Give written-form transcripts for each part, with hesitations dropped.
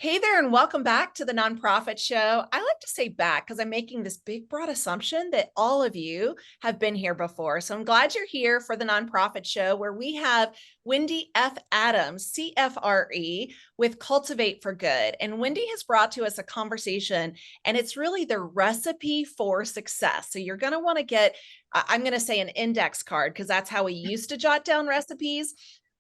Hey there, and welcome back to the Nonprofit Show. I like to say back because I'm making this big, broad assumption that all of you have been here before. So I'm glad you're here for the Nonprofit Show, where we have Wendy F. Adams, CFRE, with Cultivate for Good. And Wendy has brought to us a conversation, and it's really the recipe for success. So you're going to want to get, I'm going to say, an index card, because that's how we used to jot down recipes.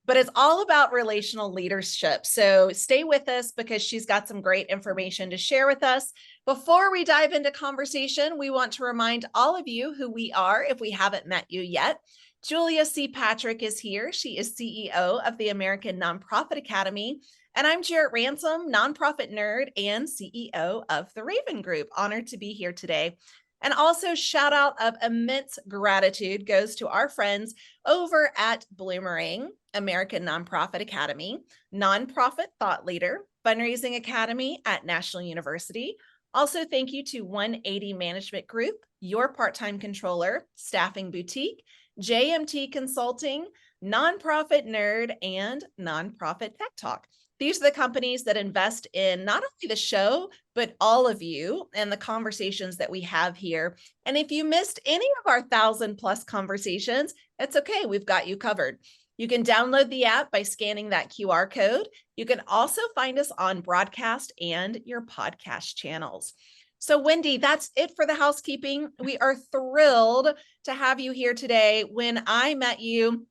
But it's all about relational leadership. So stay with us because she's got some great information to share with us. Before we dive into conversation, we want to remind all of you who we are if we haven't met you yet. Julia C. Patrick is here. She is CEO of the American Nonprofit Academy. And I'm Jarrett Ransom, nonprofit nerd and CEO of the Raven Group. Honored to be here today. And also, shout out of immense gratitude goes to our friends over at Bloomerang, American Nonprofit Academy, Nonprofit Thought Leader, Fundraising Academy at National University. Also, thank you to 180 Management Group, Your Part-Time Controller, Staffing Boutique, JMT Consulting, Nonprofit Nerd, and Nonprofit Tech Talk. These are the companies that invest in not only the show, but all of you and the conversations that we have here. And if you missed any of our 1,000+ conversations, it's okay. We've got you covered. You can download the app by scanning that QR code. You can also find us on broadcast and your podcast channels. So Wendy, that's it for the housekeeping. We are thrilled to have you here today. When I met you,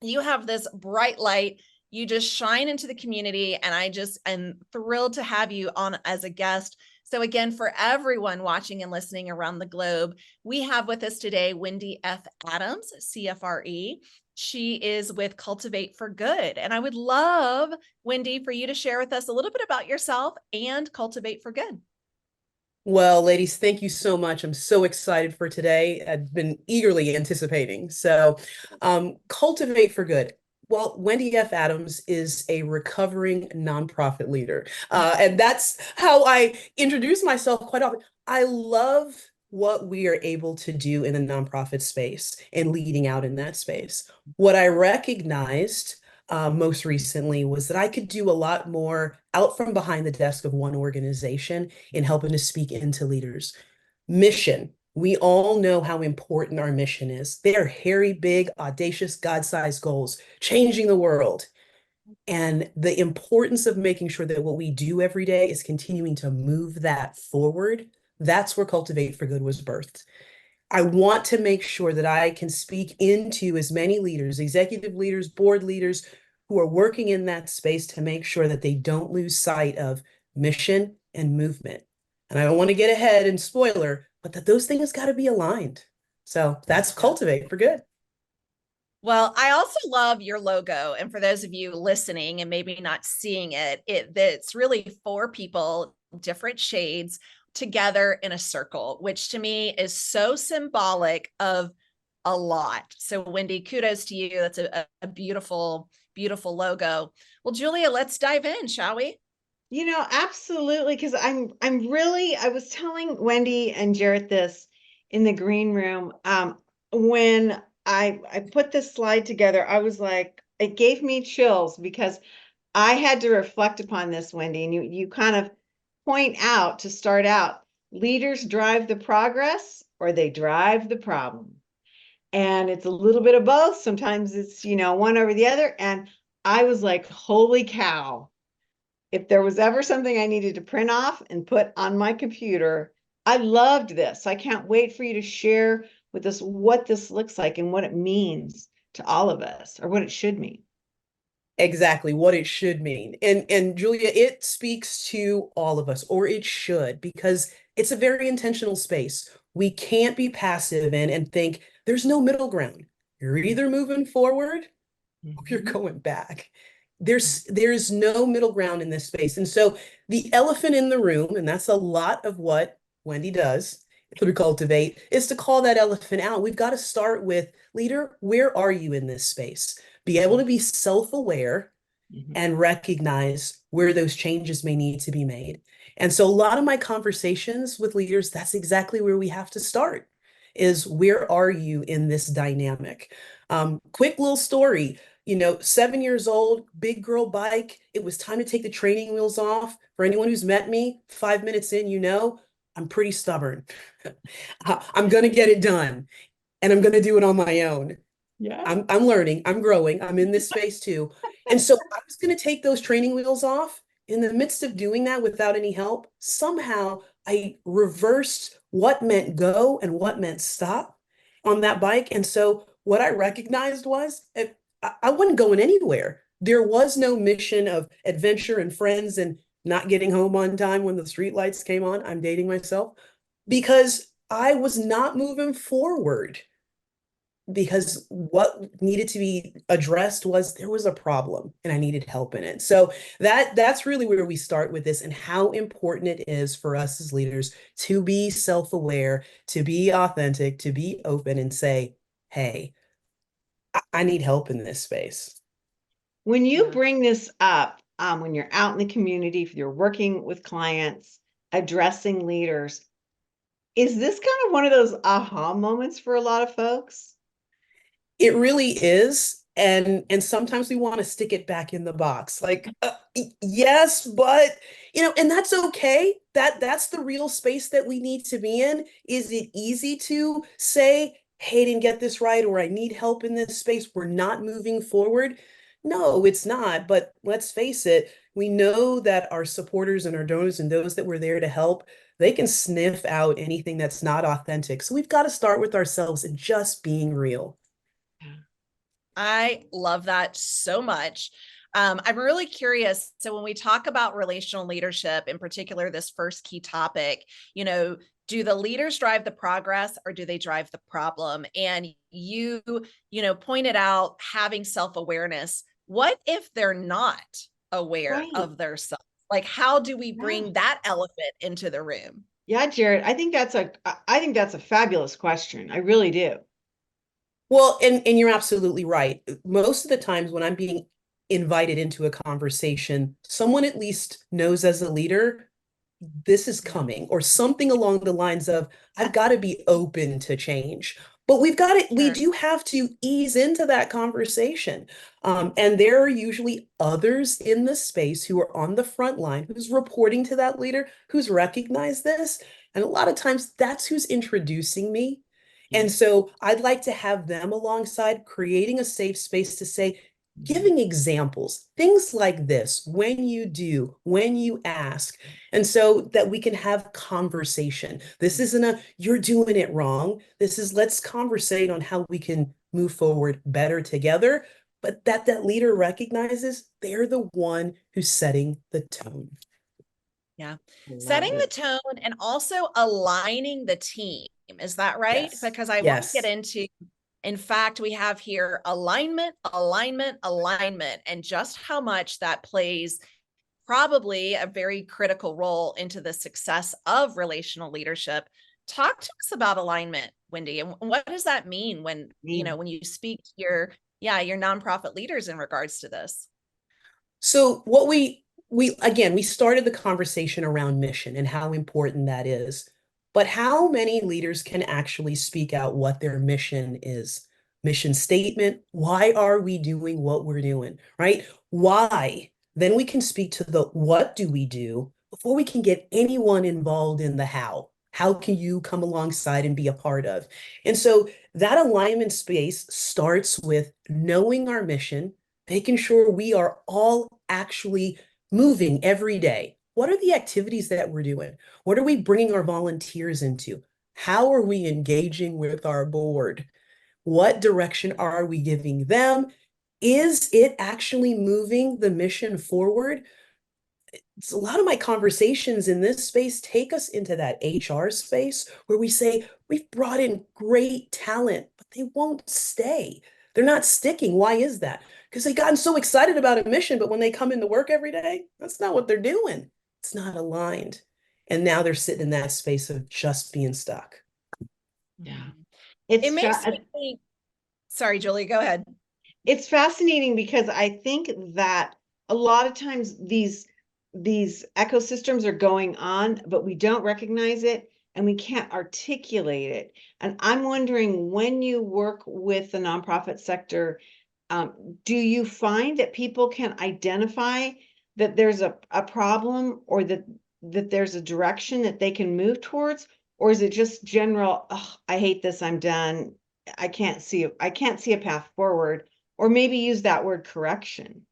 you have this bright light. You just shine into the community, and I just am thrilled to have you on as a guest. So again, for everyone watching and listening around the globe, we have with us today Wendy F. Adams, CFRE. She is with Cultivate for Good. And I would love, Wendy, for you to share with us a little bit about yourself and Cultivate for Good. Well, ladies, thank you so much. I'm so excited for today. I've been eagerly anticipating. Cultivate for Good. Well, Wendy F. Adams is a recovering nonprofit leader. And that's how I introduce myself quite often. I love what we are able to do in the nonprofit space and leading out in that space. What I recognized most recently was that I could do a lot more out from behind the desk of one organization in helping to speak into leaders. Mission. We all know how important our mission is. They are hairy, big, audacious, God-sized goals, changing the world. And the importance of making sure that what we do every day is continuing to move that forward. That's where Cultivate for Good was birthed. I want to make sure that I can speak into as many leaders, executive leaders, board leaders who are working in that space to make sure that they don't lose sight of mission and movement. And I don't want to get ahead and spoiler, but that those things got to be aligned. So that's Cultivate for Good. Well, I also love your logo. And for those of you listening and maybe not seeing it's really 4 people, different shades, together in a circle, which to me is so symbolic of a lot. So Wendy, kudos to you. That's a beautiful, beautiful logo. Well, Julia, let's dive in, shall we? Absolutely, because I was telling Wendy and Jarrett this in the green room. When I put this slide together, I was like, it gave me chills because I had to reflect upon this, Wendy, and you kind of point out to start out, leaders drive the progress or they drive the problem. And it's a little bit of both. Sometimes it's, one over the other. And I was like, holy cow. If there was ever something I needed to print off and put on my computer, I loved this. I can't wait for you to share with us what this looks like and what it means to all of us, or what it should mean. Exactly what it should mean. And Julia, it speaks to all of us, or it should, because it's a very intentional space. We can't be passive and think there's no middle ground. You're either moving forward or you're going back. There's no middle ground in this space. And so the elephant in the room, and that's a lot of what Wendy does through Cultivate, is to call that elephant out. We've got to start with, leader, where are you in this space? Be able to be self-aware and recognize where those changes may need to be made. And so a lot of my conversations with leaders, that's exactly where we have to start, is where are you in this dynamic? Quick little story. 7 years old, big girl bike. It was time to take the training wheels off. For anyone who's met me, 5 minutes in, I'm pretty stubborn. I'm going to get it done and I'm going to do it on my own. Yeah. I'm learning, I'm growing, I'm in this space too. And so I was going to take those training wheels off. In the midst of doing that without any help, somehow I reversed what meant go and what meant stop on that bike. And so what I recognized was I wasn't going anywhere. There was no mission of adventure and friends and not getting home on time when the streetlights came on. I'm dating myself because I was not moving forward because what needed to be addressed was there was a problem and I needed help in it. So that's really where we start with this and how important it is for us as leaders to be self-aware, to be authentic, to be open and say, hey, I need help in this space. When you bring this up, when you're out in the community, if you're working with clients, addressing leaders, is this kind of one of those aha moments for a lot of folks? It really is. And sometimes we want to stick it back in the box. Like, yes, but and that's okay. That's the real space that we need to be in. Is it easy to say, hey, I didn't get this right, or I need help in this space? We're not moving forward. No, it's not. But let's face it, we know that our supporters and our donors and those that were there to help, they can sniff out anything that's not authentic. So we've got to start with ourselves and just being real. I love that so much. I'm really curious. So when we talk about relational leadership, in particular, this first key topic, do the leaders drive the progress or do they drive the problem? And you pointed out having self-awareness. What if they're not aware of their self? Like, how do we bring that elephant into the room? Yeah, Jared, I think that's a fabulous question. I really do. Well, and you're absolutely right. Most of the times when I'm being invited into a conversation, someone at least knows as a leader, this is coming, or something along the lines of, I've got to be open to change. But we do have to ease into that conversation. And there are usually others in the space who are on the front line, who's reporting to that leader, who's recognized this. And a lot of times that's who's introducing me. And so I'd like to have them alongside, creating a safe space to say, giving examples, things like this, when you do, when you ask, and so that we can have conversation. This isn't you're doing it wrong. This is, let's conversate on how we can move forward better together, but that leader recognizes they're the one who's setting the tone. Yeah. Setting the tone and also aligning the team. Is that right? Yes. Because I want to get into, in fact, we have here alignment, and just how much that plays probably a very critical role into the success of relational leadership. Talk to us about alignment, Wendy, and what does that mean when, when you speak to your nonprofit leaders in regards to this? So what we again, we started the conversation around mission and how important that is. But how many leaders can actually speak out what their mission is? Mission statement. Why are we doing what we're doing? Right? Why? Then we can speak to the what do we do before we can get anyone involved in the how. How can you come alongside and be a part of? And so that alignment space starts with knowing our mission, making sure we are all actually moving every day. What are the activities that we're doing? What are we bringing our volunteers into? How are we engaging with our board? What direction are we giving them? Is it actually moving the mission forward? It's a lot of my conversations in this space take us into that HR space where we say, we've brought in great talent, but they won't stay. They're not sticking. Why is that? Because they've gotten so excited about a mission, but when they come into work every day, that's not what they're doing. It's not aligned. And now they're sitting in that space of just being stuck. Yeah. It makes me think, sorry, Julie, go ahead. It's fascinating because I think that a lot of times these ecosystems are going on, but we don't recognize it and we can't articulate it. And I'm wondering, when you work with the nonprofit sector, Do you find that people can identify that there's a problem, or that there's a direction that they can move towards? Or is it just general, oh, I hate this, I'm done. I can't see a path forward, or maybe use that word correction.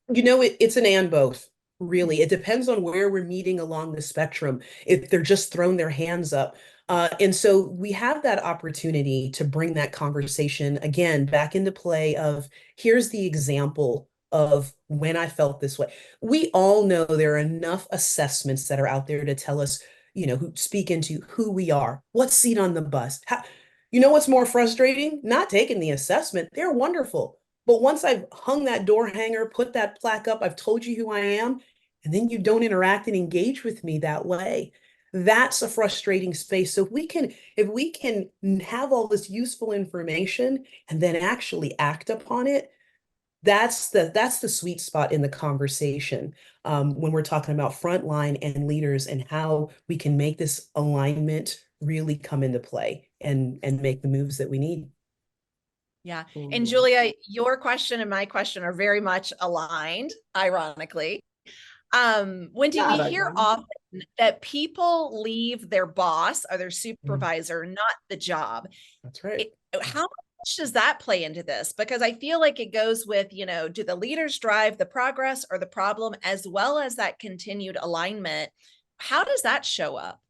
It's an and both, really. It depends on where we're meeting along the spectrum, if they're just throwing their hands up. And so we have that opportunity to bring that conversation again back into play of here's the example of when I felt this way. We all know there are enough assessments that are out there to tell us, who speak into who we are, what seat on the bus. What's more frustrating? Not taking the assessment. They're wonderful. But once I've hung that door hanger, put that plaque up, I've told you who I am, and then you don't interact and engage with me that way. That's a frustrating space. So if we can have all this useful information and then actually act upon it, that's the sweet spot in the conversation, when we're talking about frontline and leaders and how we can make this alignment really come into play and make the moves that we need. Yeah. And Mhm. Julia, your question and my question are very much aligned, ironically. Wendy, we Not hear ironic. often that people leave their boss or their Mm, supervisor, not the job. that's right. How much does that play into this? Because I feel like it goes with, do the leaders drive the progress or the problem, as well as that continued alignment? How does that show up?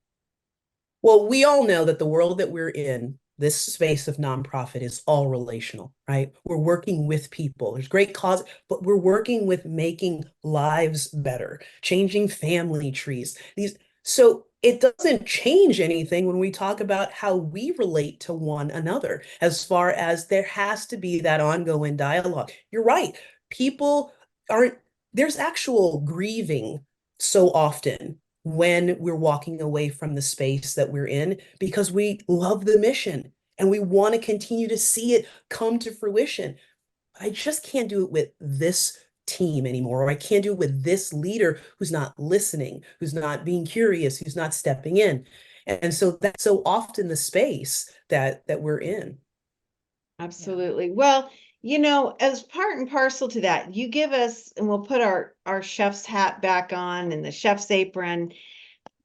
Well, we all know that the world that we're in, this space of nonprofit, is all relational, right? We're working with people. There's great cause, but we're working with making lives better, changing family trees. So it doesn't change anything when we talk about how we relate to one another, as far as there has to be that ongoing dialogue. You're right. People aren't, there's actual grieving so often when we're walking away from the space that we're in because we love the mission and we want to continue to see it come to fruition. I just can't do it with this team anymore, or I can't do it with this leader who's not listening, who's not being curious, who's not stepping in. And so that's so often the space that we're in. Yeah. Absolutely. Well, as part and parcel to that, you give us, and we'll put our chef's hat back on and the chef's apron.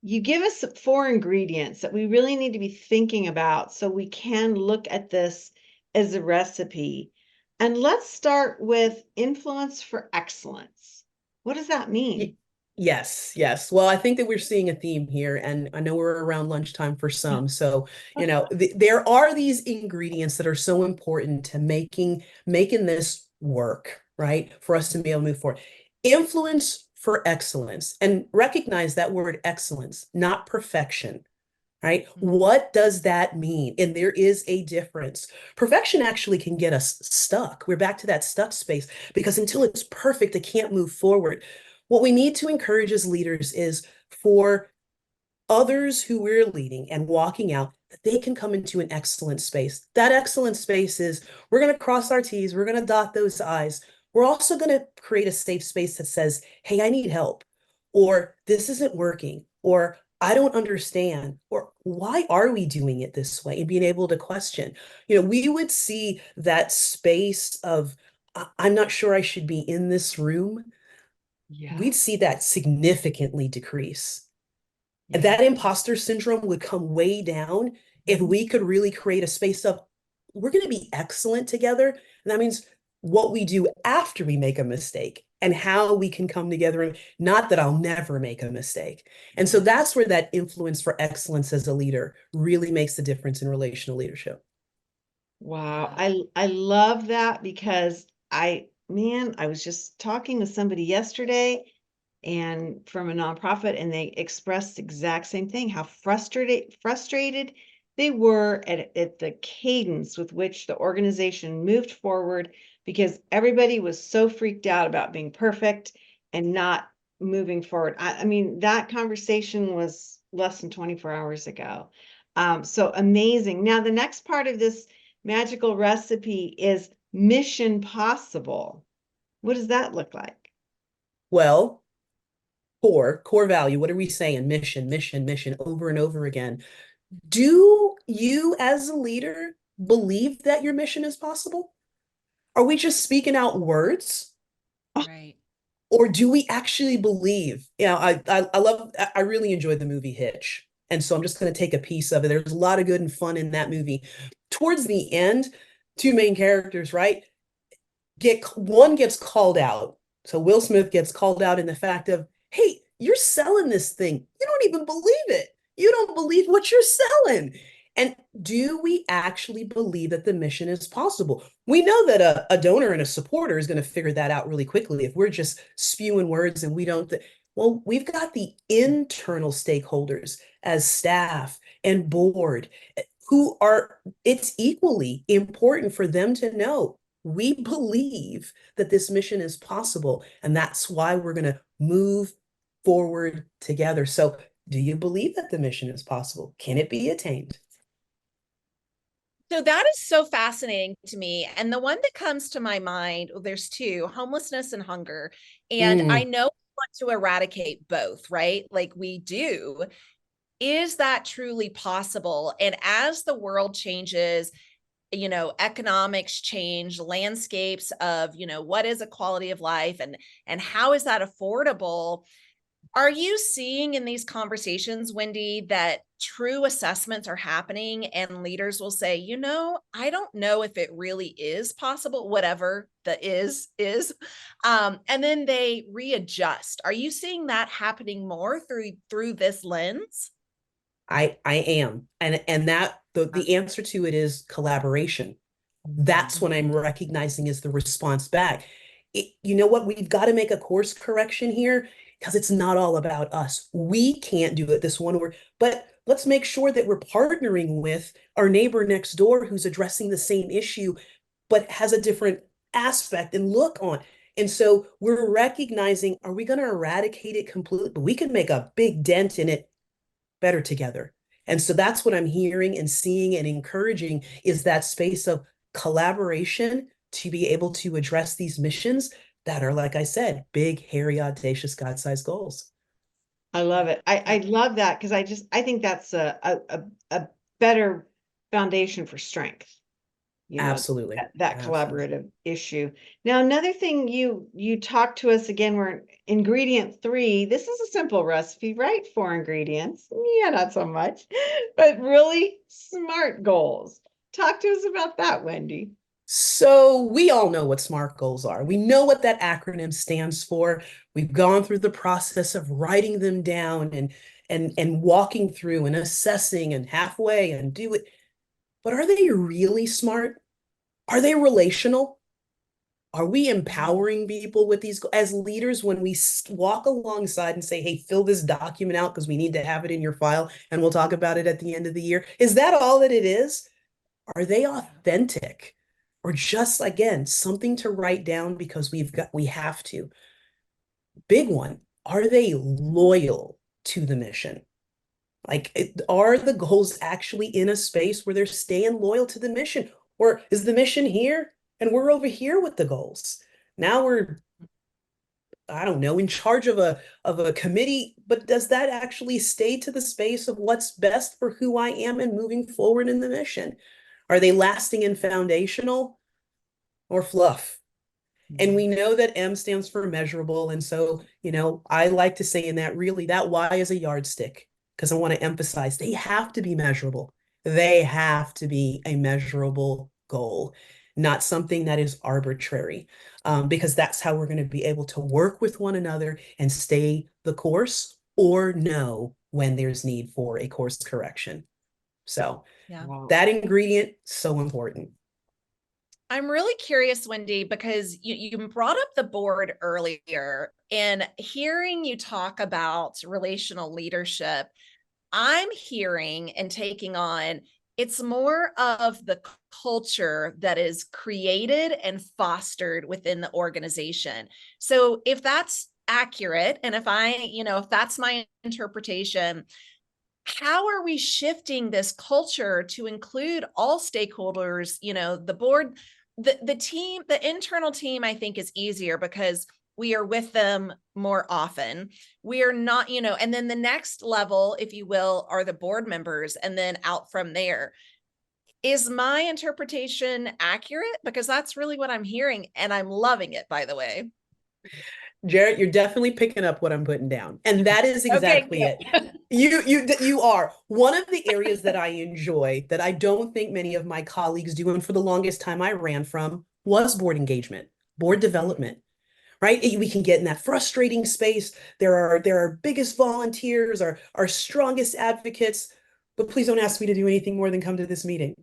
You give us four ingredients that we really need to be thinking about so we can look at this as a recipe. And let's start with influence for excellence. What does that mean? Yes, yes. Well, I think that we're seeing a theme here, and I know we're around lunchtime for some. So, there are these ingredients that are so important to making this work, right? For us to be able to move forward. Influence for excellence, and recognize that word excellence, not perfection, right? Mhm. What does that mean? And there is a difference. Perfection actually can get us stuck. We're back to that stuck space because until it's perfect, it can't move forward. What we need to encourage as leaders is for others who we're leading and walking out, that they can come into an excellent space. That excellent space is we're going to cross our T's, we're going to dot those I's. We're also going to create a safe space that says, hey, I need help, or this isn't working, or I don't understand, or why are we doing it this way? And being able to question. We would see that space of, I'm not sure I should be in this room. Yeah, We'd see that significantly decrease. And yeah. that imposter syndrome would come way down if we could really create a space of we're going to be excellent together. And that means what we do after we make a mistake and how we can come together, and not that I'll never make a mistake. And so Yeah. that's where that influence for excellence as a leader really makes the difference in relational leadership. Wow. Yeah. I love that because I was just talking with somebody yesterday and from a nonprofit, and they expressed the exact same thing, how frustrated they were at the cadence with which the organization moved forward, because everybody was so freaked out about being perfect and not moving forward. I mean, that conversation was less than 24 hours ago. So amazing. Now, the next part of this magical recipe is mission possible. What does that look like? Well, core value. What are we saying? Mission, mission, mission over and over again. Do you, as a leader, believe that your mission is possible? Are we just speaking out words? Right. Or do we actually believe? I really enjoyed the movie Hitch. And so I'm just going to take a piece of it. There's a lot of good and fun in that movie. Towards the end, two main characters, right? One gets called out. So Will Smith gets called out in the fact of, hey, you're selling this thing. You don't even believe it. You don't believe what you're selling. And do we actually believe that the mission is possible? We know that a donor and a supporter is going to figure that out really quickly. If we're just spewing words and we don't, well, we've got the internal stakeholders as staff and board who are, it's equally important for them to know we believe that this mission is possible. And that's why we're going to move forward together. So, do you believe that the mission is possible? Can it be attained? So that is so fascinating to me. And the one that comes to my mind, well, there's two: homelessness and hunger. And I Mm, know we want to eradicate both, right? Like we do. Is that truly possible? And as the world changes, economics change, landscapes of, what is a quality of life, and how is that affordable? Are you seeing in these conversations, Wendy, that true assessments are happening and leaders will say, I don't know if it really is possible, whatever the is, and then they readjust? Are you seeing that happening more through this lens? I am. And that the answer to it is collaboration. That's what I'm recognizing as the response back. You know what? We've got to make a course correction here because it's not all about us. We can't do it this one way, but let's make sure that we're partnering with our neighbor next door who's addressing the same issue, but has a different aspect and look on. And so we're recognizing, are we going to eradicate it completely? But we can make a big dent in it better together. And so that's what I'm hearing and seeing and encouraging is that space of collaboration to be able to address these missions that are, like I said, big, hairy, audacious, God-sized goals. I love it. I love that because I think that's a better foundation for strength, Absolutely. that Absolutely. collaborative issue. Now, another thing you talked to us again, we're ingredient 3. This is a simple recipe, right? 4 ingredients. Yeah, not so much, but really smart goals. Talk to us about that, Wendy. So we all know what SMART goals are. We know what that acronym stands for. We've gone through the process of writing them down and walking through and assessing and halfway and do it. But are they really smart? Are they relational? Are we empowering people with these as leaders when we walk alongside and say, hey, fill this document out because we need to have it in your file and we'll talk about it at the end of the year? Is that all that it is? Are they authentic? Or just again, something to write down because we have to. Big one. Are they loyal to the mission? Like, are the goals actually in a space where they're staying loyal to the mission? Or is the mission here and we're over here with the goals? Now we're, I don't know, in charge of a committee, but does that actually stay to the space of what's best for who I am and moving forward in the mission? Are they lasting and foundational or fluff? And we know that M stands for measurable. And so, I like to say in that really that Y is a yardstick because I want to emphasize they have to be measurable. They have to be a measurable goal, not something that is arbitrary, because that's how we're going to be able to work with one another and stay the course or know when there's need for a course correction. So Yeah. Wow. that ingredient, so important. I'm really curious, Wendy, because you brought up the board earlier, and hearing you talk about relational leadership, I'm hearing and taking on it's more of the culture that is created and fostered within the organization. So if that's accurate, and if that's my interpretation, how are we shifting this culture to include all stakeholders, the board, the team, the internal team? I think is easier because we are with them more often. We are not, and then the next level, if you will, are the board members, and then out from there. Is my interpretation accurate? Because that's really what I'm hearing, and I'm loving it, by the way. Jarrett, you're definitely picking up what I'm putting down. And that is Okay, exactly it. good. You are. One of the areas that I enjoy that I don't think many of my colleagues do, and for the longest time I ran from, was board engagement, board development, right? We can get in that frustrating space. There are biggest volunteers, our strongest advocates, but please don't ask me to do anything more than come to this meeting.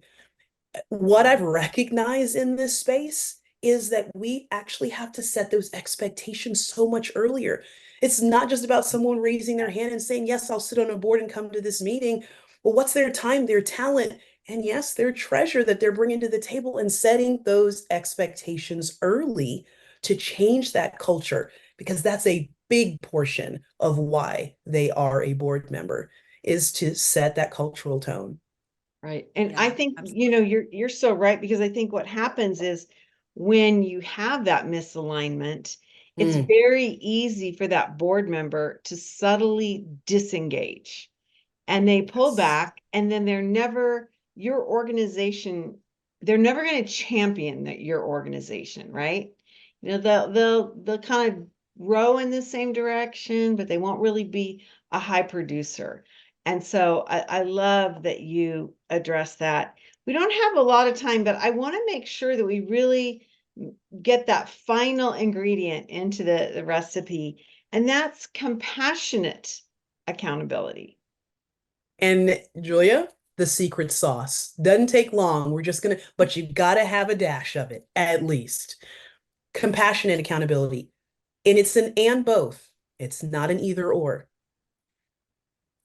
What I've recognized in this space is that we actually have to set those expectations so much earlier. It's not just about someone raising their hand and saying, yes, I'll sit on a board and come to this meeting. Well, what's their time, their talent, and yes, their treasure that they're bringing to the table, and setting those expectations early to change that culture, because that's a big portion of why they are a board member, is to set that cultural tone. Right. And I Yeah, think, absolutely. you're so right, because I think what happens is when you have that misalignment, it's Mm, very easy for that board member to subtly disengage, and they pull yes. back, and then your organization, they're never going to champion your organization, right? They'll kind of row in the same direction, but they won't really be a high producer. And so I love that you address that. We don't have a lot of time, but I want to make sure that we really get that final ingredient into the recipe, and that's compassionate accountability. And Julia, the secret sauce doesn't take long. We're just gonna, but you've got to have a dash of it at least. Compassionate accountability. And it's an and both. It's not an either or.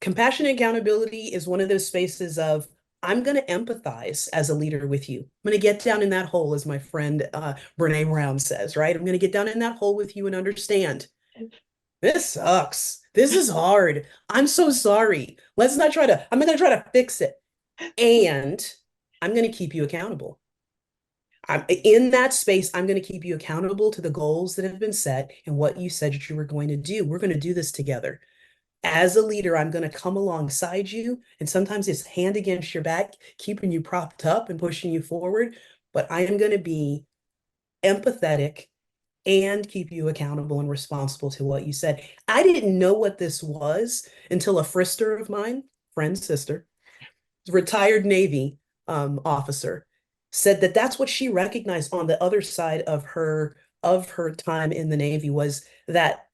Compassionate accountability is one of those spaces of, I'm going to empathize as a leader with you. I'm going to get down in that hole, as my friend Brene Brown says, right? I'm going to get down in that hole with you and understand. This sucks. This is hard. I'm so sorry. I'm not going to try to fix it. And I'm going to keep you accountable. In that space, I'm going to keep you accountable to the goals that have been set and what you said that you were going to do. We're going to do this together. As a leader, I'm going to come alongside you. And sometimes it's hand against your back, keeping you propped up and pushing you forward. But I am going to be empathetic and keep you accountable and responsible to what you said. I didn't know what this was until a frister of mine, friend's sister, retired Navy officer, said that that's what she recognized on the other side of her time in the Navy, was that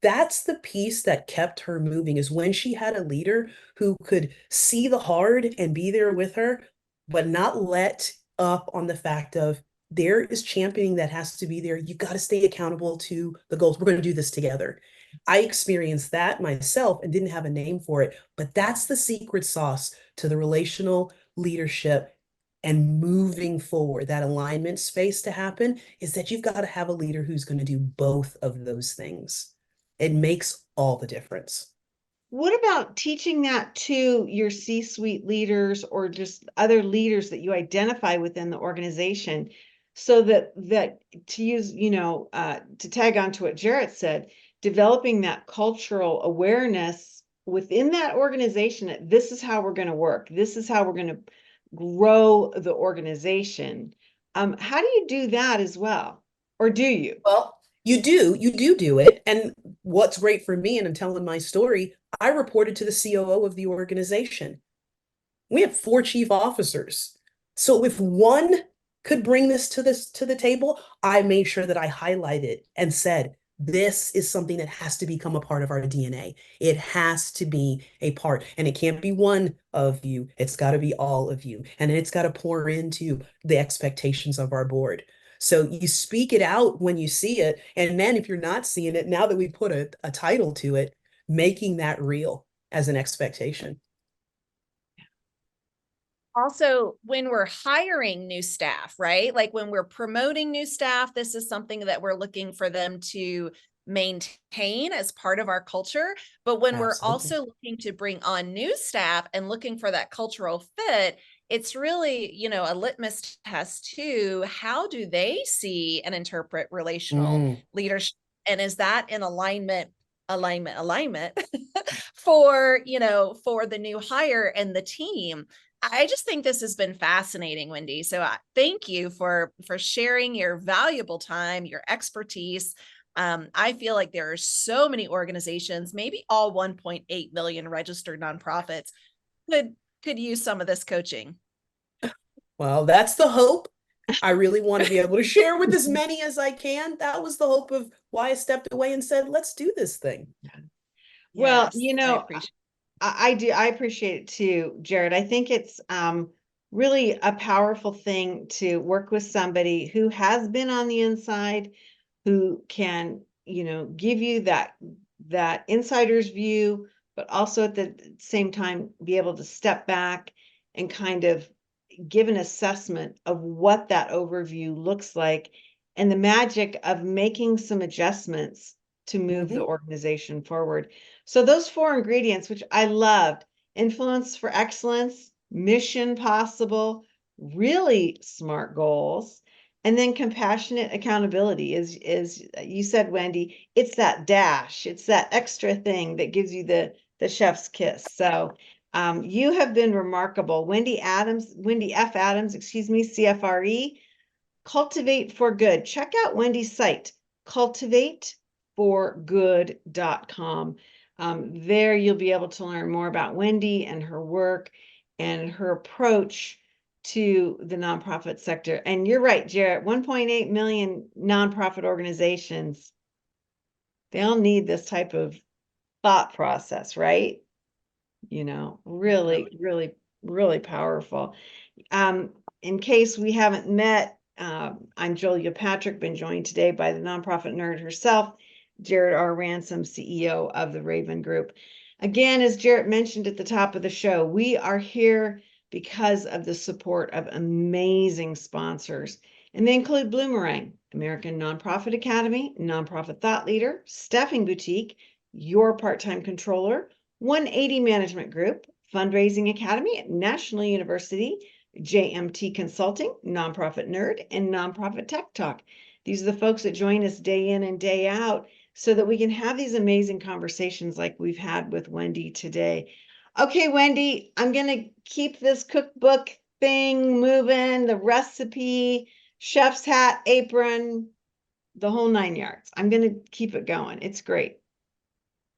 that's the piece that kept her moving, is when she had a leader who could see the hard and be there with her, but not let up on the fact of, there is championing that has to be there. You got to stay accountable to the goals. We're going to do this together. I experienced that myself and didn't have a name for it, but that's the secret sauce to the relational leadership and moving forward, that alignment space to happen, is that you've got to have a leader who's going to do both of those things. It makes all the difference. What about teaching that to your C-suite leaders, or just other leaders that you identify within the organization, so that to use, to tag on to what Jarrett said, developing that cultural awareness within that organization, that this is how we're going to work. This is how we're going to grow the organization. How do you do that as well? Or do you? Well, you do it. And what's great for me, and I'm telling my story, I reported to the COO of the organization. We have 4 chief officers. So if one could bring this to the table, I made sure that I highlighted and said, this is something that has to become a part of our DNA. It has to be a part, and it can't be one of you. It's got to be all of you. And it's got to pour into the expectations of our board. So you speak it out when you see it. And then if you're not seeing it, now that we put a title to it, making that real as an expectation. Also, when we're hiring new staff, right? Like when we're promoting new staff, this is something that we're looking for them to maintain as part of our culture. But when we're Absolutely. also looking to bring on new staff and looking for that cultural fit, it's really, a litmus test too. How do they see and interpret relational Mm. leadership? And is that in alignment for, for the new hire and the team? I just think this has been fascinating, Wendy. So thank you for sharing your valuable time, your expertise. I feel like there are so many organizations, maybe all 1.8 million registered nonprofits could use some of this coaching. Well, that's the hope. I really want to be able to share with as many as I can. That was the hope of why I stepped away and said, let's do this thing. Well, Yes, I appreciate I do. I appreciate it too, Jared. I think it's really a powerful thing to work with somebody who has been on the inside, who can, give you that insider's view, but also at the same time be able to step back and kind of give an assessment of what that overview looks like and the magic of making some adjustments to move the organization forward. So those four ingredients, which I loved: influence for excellence, mission possible, really smart goals, and then compassionate accountability is you said, Wendy, it's that dash, it's that extra thing that gives you the chef's kiss. So you have been remarkable. Wendy F. Adams, excuse me, CFRE, Cultivate for Good. Check out Wendy's site, cultivateforgood.com. There you'll be able to learn more about Wendy and her work and her approach to the nonprofit sector. And you're right, Jarrett, 1.8 million nonprofit organizations, they all need this type of thought process, right? Really, really, really powerful. In case we haven't met, I'm Julia Patrick, been joined today by the nonprofit nerd herself, Jared R. Ransom, CEO of the Raven Group. Again, as Jared mentioned at the top of the show, we are here because of the support of amazing sponsors, and they include Bloomerang, American Nonprofit Academy, Nonprofit Thought Leader, Staffing Boutique, Your Part-Time Controller, 180 Management Group, Fundraising Academy at National University, JMT Consulting, Nonprofit Nerd, and Nonprofit Tech Talk. These are the folks that join us day in and day out so that we can have these amazing conversations like we've had with Wendy today. Okay, Wendy, I'm going to keep this cookbook thing moving, the recipe, chef's hat, apron, the whole 9 yards. I'm going to keep it going. It's great.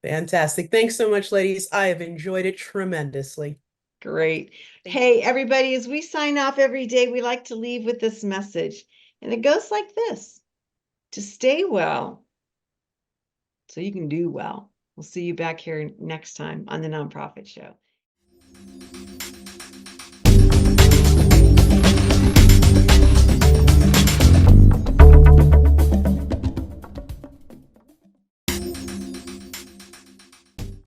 Fantastic. Thanks so much, ladies. I have enjoyed it tremendously. Great. Hey, everybody, as we sign off every day, we like to leave with this message. And it goes like this: to stay well so you can do well. We'll see you back here next time on the Nonprofit Show.